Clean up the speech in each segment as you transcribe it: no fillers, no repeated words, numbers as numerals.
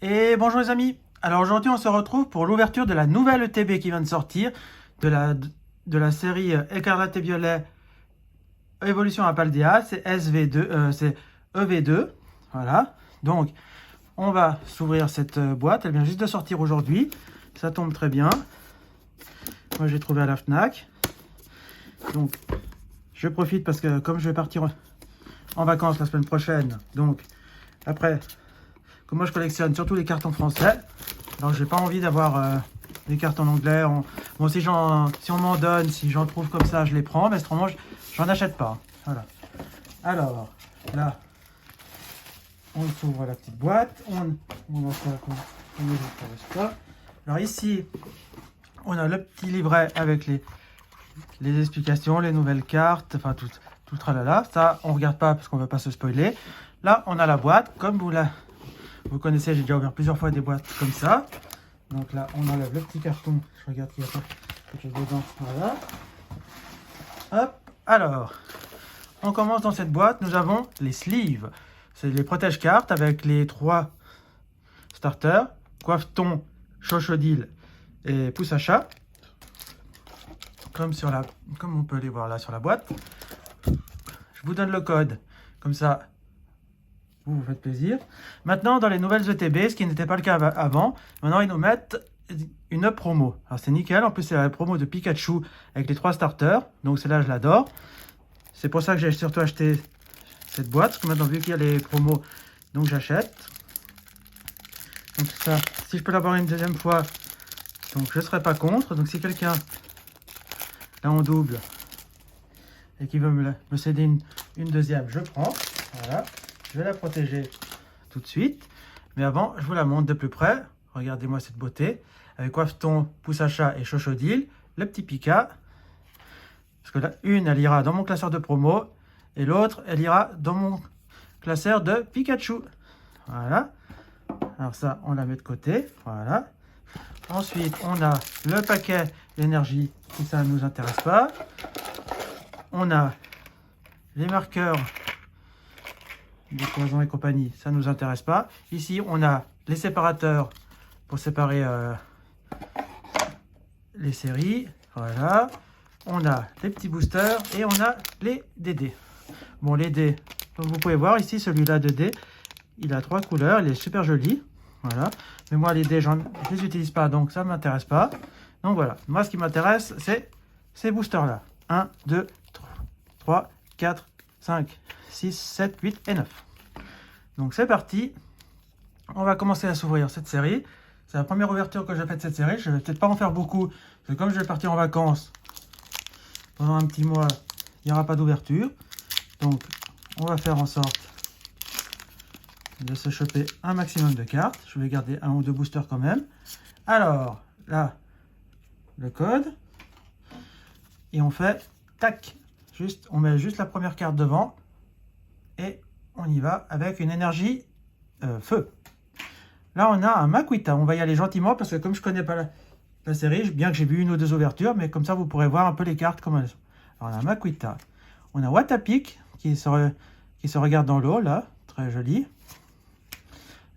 Et bonjour les amis. Alors aujourd'hui on se retrouve pour l'ouverture de la nouvelle ETB qui vient de sortir de la série Écarlate et Violet Évolution à Paldea. C'est SV2, c'est EV2. Voilà. Donc on va s'ouvrir cette boîte. Elle vient juste de sortir aujourd'hui. Ça tombe très bien. Moi j'ai trouvé à la Fnac. Donc je profite parce que comme je vais partir en vacances la semaine prochaine, donc après, comme moi je collectionne surtout les cartes en français, alors j'ai pas envie d'avoir des cartes en anglais. Bon, si on m'en donne, si j'en trouve comme ça, je les prends, mais autrement j'en achète pas. Voilà. Alors là, on s'ouvre la petite boîte, on va faire comme ça. Alors ici, on a le petit livret avec les explications, les nouvelles cartes, enfin tout le tralala. Ça, on regarde pas parce qu'on veut pas se spoiler. Là, on a la boîte, comme vous connaissez, j'ai déjà ouvert plusieurs fois des boîtes comme ça. Donc là, on enlève le petit carton. Je regarde qu'il n'y a pas quelque chose dedans. Voilà. Hop. Alors, on commence dans cette boîte. Nous avons les sleeves. C'est les protège-cartes avec les 3 starters. Coiffe-ton, Chochodile et Pousse à chat. Comme on peut les voir là sur la boîte. Je vous donne le code. Comme ça, vous faites plaisir. Maintenant, dans les nouvelles ETB, ce qui n'était pas le cas avant, maintenant ils nous mettent une promo. Alors c'est nickel, en plus c'est la promo de Pikachu avec les 3 starters, donc celle-là je l'adore. C'est pour ça que j'ai surtout acheté cette boîte, parce que maintenant vu qu'il y a les promos, donc j'achète. Donc ça, si je peux l'avoir une deuxième fois, donc je ne serai pas contre. Donc si quelqu'un, là on double, et qui veut me céder une deuxième, je prends. Voilà. Je vais la protéger tout de suite. Mais avant, je vous la montre de plus près. Regardez-moi cette beauté. Avec Coiffe-ton, Pousse à chat et Chochodile. Le petit Pika. Parce que là, une, elle ira dans mon classeur de promo. Et l'autre, elle ira dans mon classeur de Pikachu. Voilà. Alors ça, on la met de côté. Voilà. Ensuite, on a le paquet d'énergie. Si ça ne nous intéresse pas. On a les marqueurs des poisons et compagnie, ça ne nous intéresse pas. Ici, on a les séparateurs pour séparer les séries. Voilà. On a les petits boosters et on a les DD. Bon, les dés, comme vous pouvez voir ici, celui-là de dés, il a 3 couleurs, il est super joli. Voilà. Mais moi, les dés, je ne les utilise pas, donc ça ne m'intéresse pas. Donc voilà. Moi, ce qui m'intéresse, c'est ces boosters-là. 1, 2, 3, 4, 5, 6, 7, 8 et 9. Donc c'est parti. On va commencer à s'ouvrir cette série. C'est la première ouverture que j'ai faite de cette série. Je ne vais peut-être pas en faire beaucoup. Parce que comme je vais partir en vacances pendant un petit mois, il n'y aura pas d'ouverture. Donc on va faire en sorte de se choper un maximum de cartes. Je vais garder 1 ou 2 boosters quand même. Alors là, le code. Et on fait tac. On met juste la première carte devant. Et on y va avec une énergie feu. Là, on a un Makuita. On va y aller gentiment parce que comme je ne connais pas la série, bien que j'ai vu 1 ou 2 ouvertures, mais comme ça, vous pourrez voir un peu les cartes comme elles sont. Alors, on a Makuita. On a Watapik qui se regarde dans l'eau, là. Très joli.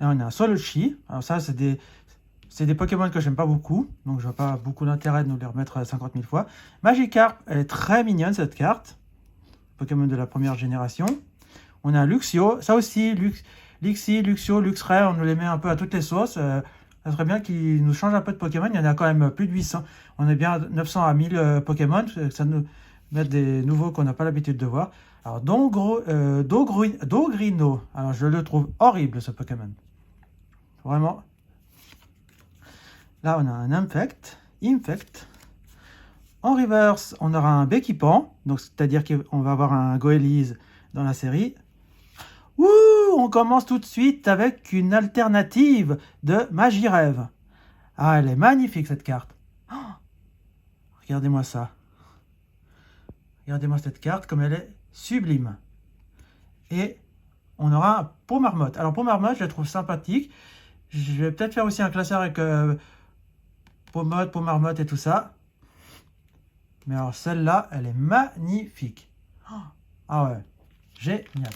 Là, on a un Soloshi. Alors ça, c'est des Pokémon que j'aime pas beaucoup. Donc, je vois pas beaucoup d'intérêt de nous les remettre 50 000 fois. Magikarp, elle est très mignonne, cette carte. Pokémon de la première génération. On a un Luxio, ça aussi, Lixi, Luxio, Luxray, on nous les met un peu à toutes les sauces. Ça serait bien qu'ils nous changent un peu de Pokémon. Il y en a quand même plus de 800. On est bien 900 à 1000 Pokémon. Ça nous met des nouveaux qu'on n'a pas l'habitude de voir. Alors, Dogrino. Alors, je le trouve horrible, ce Pokémon. Vraiment. Là, on a un Infect. En reverse, on aura un Béquipan. Donc, c'est-à-dire qu'on va avoir un Goélise dans la série. Ouh, on commence tout de suite avec une alternative de Magirève. Ah, elle est magnifique cette carte. Oh, regardez-moi ça. Regardez-moi cette carte comme elle est sublime. Et on aura un pot marmotte. Alors pot marmotte, je la trouve sympathique. Je vais peut-être faire aussi un classeur avec pot marmotte et tout ça. Mais alors celle-là, elle est magnifique. Ah ouais, génial.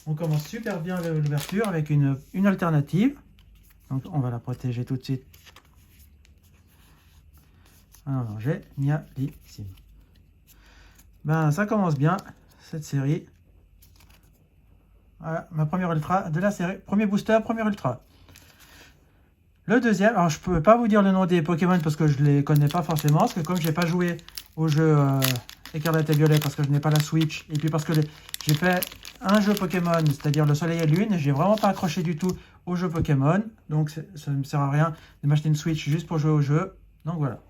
On commence super bien l'ouverture avec une alternative. Donc on va la protéger tout de suite. Alors, génialissime. Ben, ça commence bien, cette série. Voilà, ma première ultra de la série. Premier booster, premier ultra. Le deuxième, alors je ne peux pas vous dire le nom des Pokémon parce que je ne les connais pas forcément. Parce que comme je n'ai pas joué au jeu Écarlate et Violet parce que je n'ai pas la Switch. Et puis parce que j'ai fait un jeu Pokémon, c'est-à-dire le Soleil et Lune. Et j'ai vraiment pas accroché du tout au jeu Pokémon. Donc ça ne me sert à rien de m'acheter une Switch juste pour jouer au jeu. Donc voilà.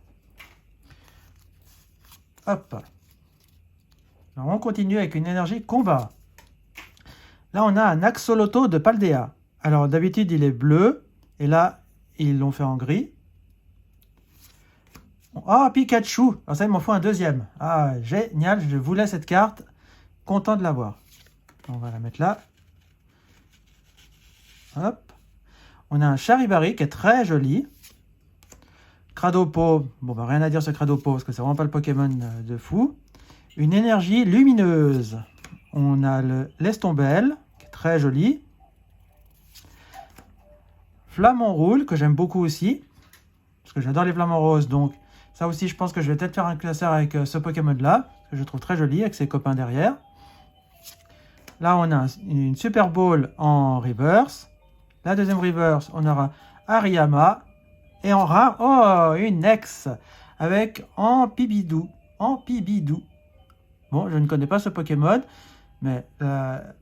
Hop. Alors on continue avec une énergie combat. Là on a un Axolotl de Paldea. Alors d'habitude il est bleu. Et là ils l'ont fait en gris. Ah, Pikachu. Alors ça il m'en faut un deuxième. Ah génial, je voulais cette carte. Content de l'avoir. On va la mettre là. Hop. On a un Charibari qui est très joli. Cradopo. Bon bah rien à dire ce Cradopo parce que c'est vraiment pas le Pokémon de fou. Une énergie lumineuse. On a le Lestombelle, qui est très joli. Flamant Roule, que j'aime beaucoup aussi. Parce que j'adore les flamants roses. Donc, ça aussi, je pense que je vais peut-être faire un classeur avec ce Pokémon-là. Que je trouve très joli, avec ses copains derrière. Là, on a une Super Ball en reverse. La deuxième reverse, on aura Hariyama. Et en rare, oh, une ex. Avec Ampibidou. Ampibidou. Bon, je ne connais pas ce Pokémon, mais ça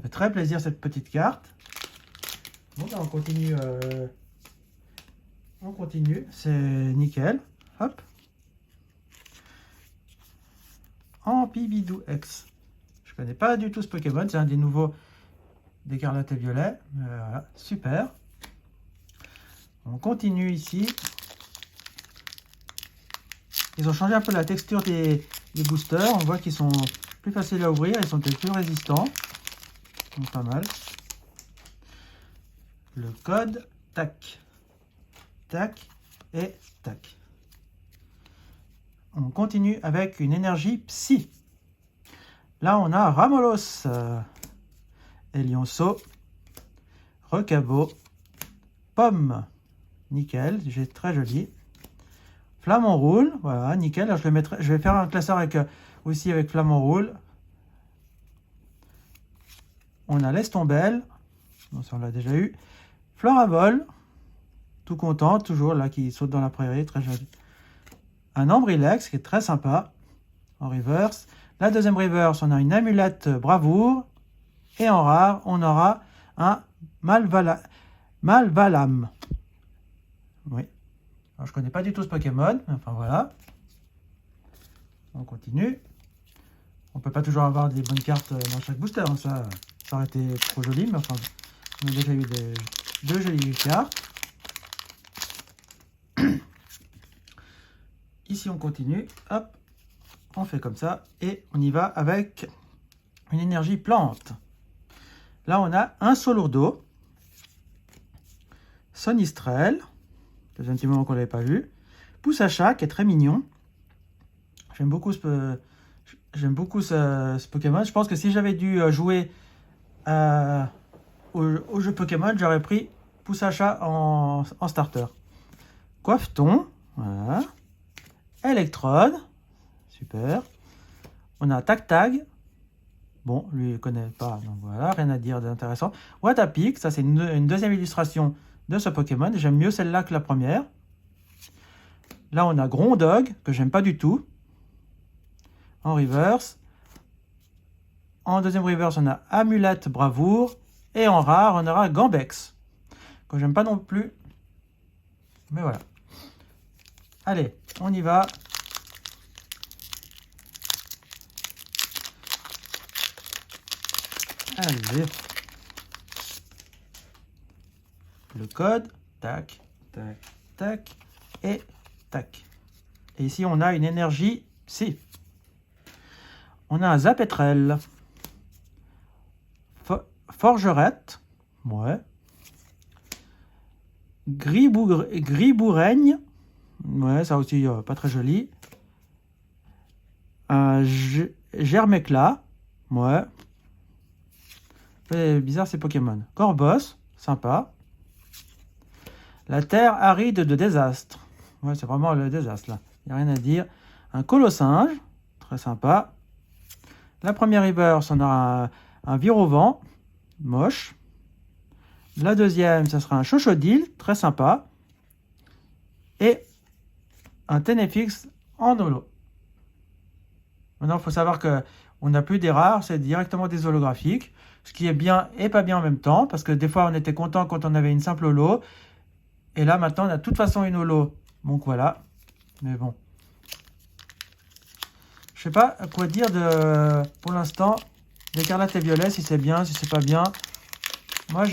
fait très plaisir cette petite carte. Bon, ben, on continue, c'est nickel. Hop. Ampibidou X. Je connais pas du tout ce Pokémon, c'est un des nouveaux d'Écarlate et Violet. Voilà, super. On continue ici. Ils ont changé un peu la texture des boosters. On voit qu'ils sont plus faciles à ouvrir. Ils sont peut-être plus résistants. Donc pas mal. Le code, tac. Tac et tac. On continue avec une énergie psy. Là, on a Ramolos, Elionceau, Recabo, Pomme. Nickel, j'ai très joli. Flamant Roule, voilà, nickel. Alors, je vais faire un classeur aussi avec Flamant Roule. On a Lestombelle, bon, ça on l'a déjà eu. Florabol, tout content, toujours là qui saute dans la prairie, très joli. Un Ambrilex qui est très sympa en reverse. La deuxième reverse, on a une amulette bravoure. Et en rare, on aura un Malvalam. Oui. Alors, je connais pas du tout ce Pokémon, mais enfin voilà. On continue. On peut pas toujours avoir des bonnes cartes dans chaque booster, hein, ça aurait été trop joli, mais enfin, on a déjà eu deux jolies cartes. Ici, on continue. Hop, on fait comme ça et on y va avec une énergie plante. Là, on a un Solourdo, Sonistrel, ça fait un petit moment qu'on ne l'avait pas vu, Poussacha, qui est très mignon. J'aime beaucoup ce Pokémon. Je pense que si j'avais dû jouer au jeu Pokémon, j'aurais pris Poussacha en starter. Coiffeton, voilà. Électrode, super. On a Tac Tag. Bon, lui, il ne connaît pas, donc voilà, rien à dire d'intéressant. Watapic, ça c'est une deuxième illustration de ce Pokémon. J'aime mieux celle-là que la première. Là, on a Grondog, que j'aime pas du tout. En reverse. En deuxième reverse, on a Amulette Bravoure. Et en rare, on aura Gambex, que j'aime pas non plus. Mais voilà. Allez, on y va. Allez. Le code, tac, tac, tac, et tac. Et ici, on a une énergie psy. On a un Zapetrel. Forgerette. Ouais. Griboureigne. Ouais, ça aussi, pas très joli. Un Germecla. Ouais. C'est bizarre ces Pokémon. Corboss, sympa. La terre aride de désastre. Ouais, c'est vraiment le désastre, là. Il n'y a rien à dire. Un colossinge. Très sympa. La première reverse, on aura un virovent. Moche. La deuxième, ça sera un chochodile. Très sympa. Et un Ténéfix en holo. Maintenant, il faut savoir qu'on n'a plus des rares, c'est directement des holographiques. Ce qui est bien et pas bien en même temps. Parce que des fois, on était content quand on avait une simple holo. Et là, maintenant, on a de toute façon une holo. Donc voilà. Mais bon. Je sais pas quoi dire pour l'instant. L'écarlate et violet, si c'est bien, si c'est pas bien. Moi,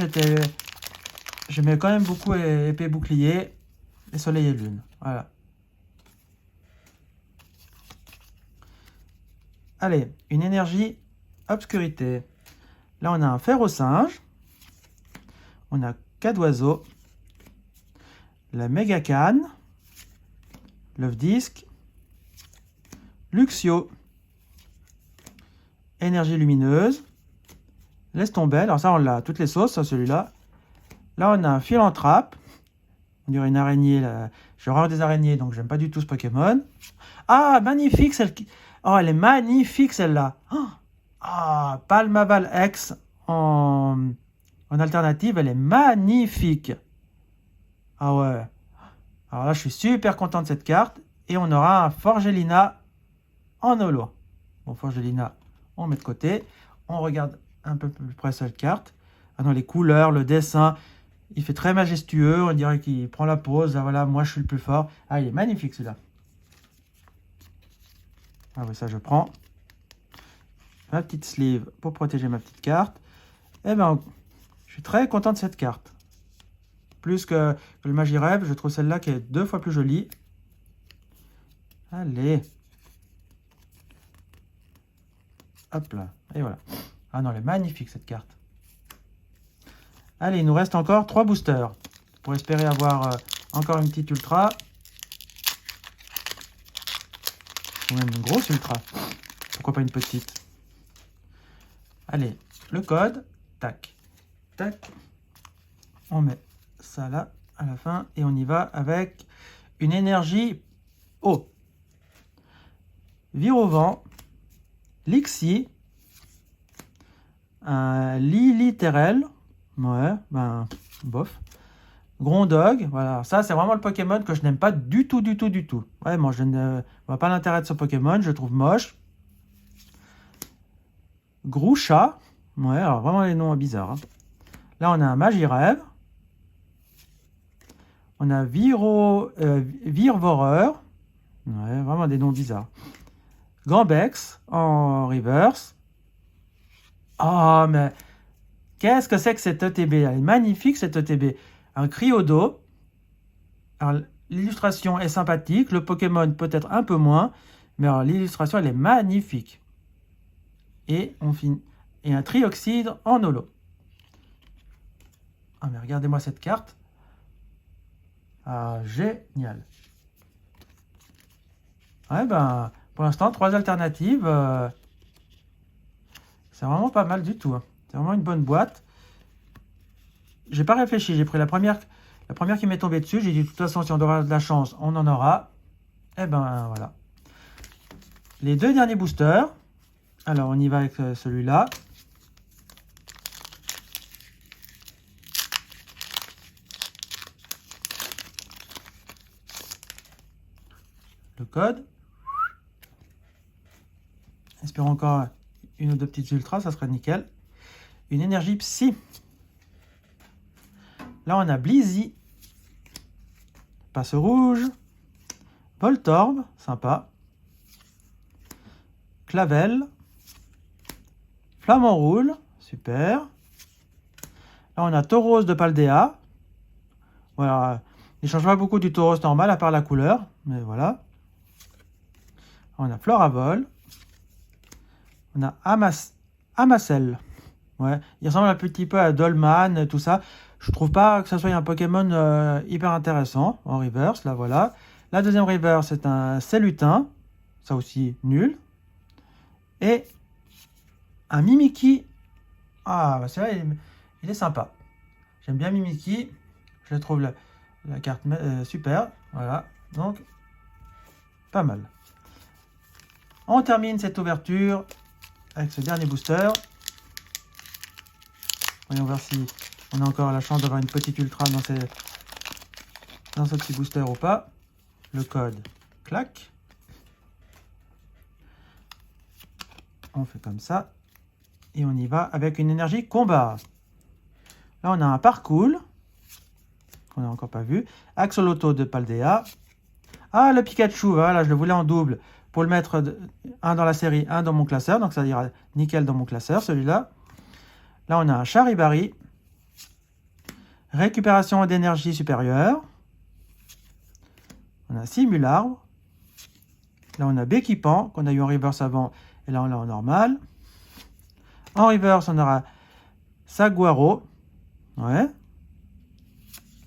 j'aimais quand même beaucoup épée bouclier et soleil et lune. Voilà. Allez, une énergie obscurité. Là, on a un fer au singe. On a 4 oiseaux. La méga canne. L'œuf disque. Luxio. Énergie lumineuse. Laisse tomber. Alors ça, on l'a toutes les sauces, celui-là. Là, on a un philanthrope. On dirait une araignée. J'ai horreur des araignées, donc j'aime pas du tout ce Pokémon. Ah, magnifique celle qui... Oh, elle est magnifique celle-là. Ah, Palmaval X en alternative, elle est magnifique. Ah ouais. Alors là, je suis super content de cette carte. Et on aura un Forgelina en holo. Bon, Forgelina, on met de côté. On regarde un peu plus près cette carte. Ah non, les couleurs, le dessin, il fait très majestueux. On dirait qu'il prend la pose. Ah, voilà, moi, je suis le plus fort. Ah, il est magnifique celui-là. Ah oui, ça, je prends. Ma petite sleeve pour protéger ma petite carte. Eh ben, je suis très content de cette carte. Plus que le Magireb, je trouve celle-là qui est 2 fois plus jolie. Allez. Hop là. Et voilà. Ah non, elle est magnifique cette carte. Allez, il nous reste encore 3 boosters. Pour espérer avoir encore une petite ultra. Ou même une grosse ultra. Pourquoi pas une petite? Allez, le code. Tac. Tac. On met ça là à la fin. Et on y va avec une énergie eau. Virovent. Lixie. Un Liliterel. Ouais, ben, bof. Grondog, voilà. Ça, c'est vraiment le Pokémon que je n'aime pas du tout, du tout, du tout. Vraiment, je ne vois pas l'intérêt de ce Pokémon. Je le trouve moche. Groucha. Ouais, alors vraiment les noms bizarres. Hein. Là, on a un Magireb. On a Virvoreur. Ouais, vraiment des noms bizarres. Gambex en reverse. Oh, mais qu'est-ce que c'est que cette ETB? Elle est magnifique, cette ETB. Un Cryodo. Alors, l'illustration est sympathique. Le Pokémon peut-être un peu moins. Mais l'illustration, elle est magnifique. Et on finit. Et un Trioxyde en holo. Ah, mais regardez-moi cette carte. Ah, génial. Ouais, ben, pour l'instant, 3 alternatives. C'est vraiment pas mal du tout. Hein. C'est vraiment une bonne boîte. J'ai pas réfléchi. J'ai pris la première qui m'est tombée dessus. J'ai dit, de toute façon, si on aura de la chance, on en aura. Et ben, voilà. Les 2 derniers boosters. Alors, on y va avec celui-là. Le code. Espérons encore une ou 2 petites ultras, ça serait nickel. Une énergie psy. Là, on a Blizzy. Passe rouge. Voltorb, sympa. Clavel. Flamant roule, super. Là, on a Tauros de Paldea. Voilà, il ne change pas beaucoup du Tauros normal, à part la couleur. Mais voilà. On a Floravol. On a Amacel. Ouais, il ressemble un petit peu à Dolman, tout ça. Je trouve pas que ça soit un Pokémon hyper intéressant en reverse. Là, voilà. La deuxième reverse, c'est un Cellutin. Ça aussi, nul. Et un Mimikyu. Ah, bah c'est vrai, il est sympa. J'aime bien Mimikyu. Je trouve La carte super. Voilà. Donc, pas mal. On termine cette ouverture avec ce dernier booster. Voyons voir si on a encore la chance d'avoir une petite ultra dans ce petit booster ou pas. Le code, clac. On fait comme ça. Et on y va avec une énergie combat. Là, on a un parcours qu'on n'a encore pas vu. Axolotl de Paldea. Ah, le Pikachu, voilà, je le voulais en double pour le mettre un dans la série, un dans mon classeur. Donc, ça ira nickel dans mon classeur, celui-là. Là, on a un Charibari. Récupération d'énergie supérieure. On a Simularbre. Là, on a Béquipan, qu'on a eu en reverse avant. Et là, on l'a en normal. En reverse, on aura Saguaro. Ouais.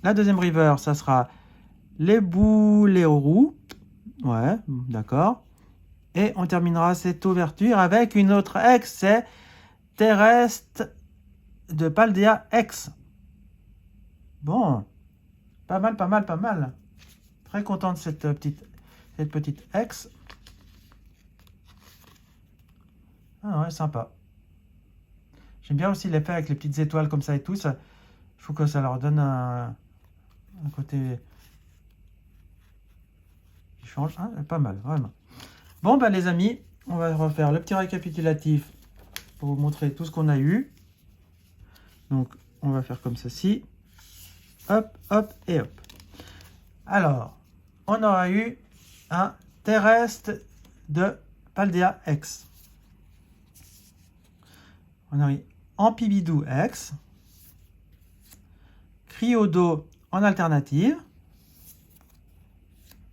La deuxième reverse, ça sera les Bouléorou. Ouais, d'accord. Et on terminera cette ouverture avec une autre ex, c'est Terrestre de Paldea X. Bon, pas mal, pas mal, pas mal. Très content de cette petite ex. Ah ouais, sympa. J'aime bien aussi l'effet avec les petites étoiles comme ça et tout. Ça, je trouve que ça leur donne un côté qui change. Hein, pas mal, vraiment. Bon, bah les amis, on va refaire le petit récapitulatif pour vous montrer tout ce qu'on a eu. Donc, on va faire comme ceci. Hop, hop et hop. Alors, on aura eu un Terrestre de Paldea X. On a eu Ampibidou X. Cryodo en alternative.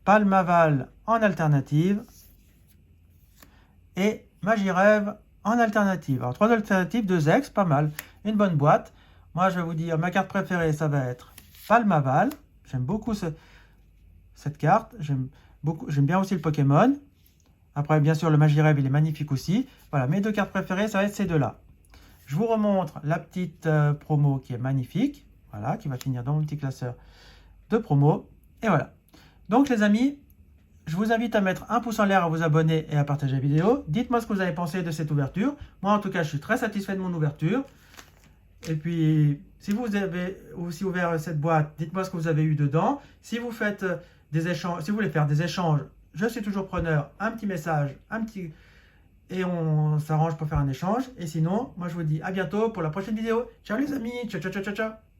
Palmaval en alternative. Et Magirève en alternative. Alors, 3 alternatives, 2 ex, pas mal. Une bonne boîte. Moi, je vais vous dire, ma carte préférée, ça va être Palmaval. J'aime beaucoup cette carte. J'aime bien aussi le Pokémon. Après, bien sûr, le Magirève, il est magnifique aussi. Voilà, mes 2 cartes préférées, ça va être ces 2-là. Je vous remontre la petite promo qui est magnifique. Voilà, qui va finir dans mon petit classeur de promo. Et voilà. Donc, les amis, je vous invite à mettre un pouce en l'air, à vous abonner et à partager la vidéo. Dites-moi ce que vous avez pensé de cette ouverture. Moi, en tout cas, je suis très satisfait de mon ouverture. Et puis, si vous avez aussi ouvert cette boîte, dites-moi ce que vous avez eu dedans. Si vous faites des échanges, si vous voulez faire des échanges, je suis toujours preneur. Un petit message, et on s'arrange pour faire un échange. Et sinon, moi, je vous dis à bientôt pour la prochaine vidéo. Ciao les amis, ciao, ciao, ciao, ciao, ciao.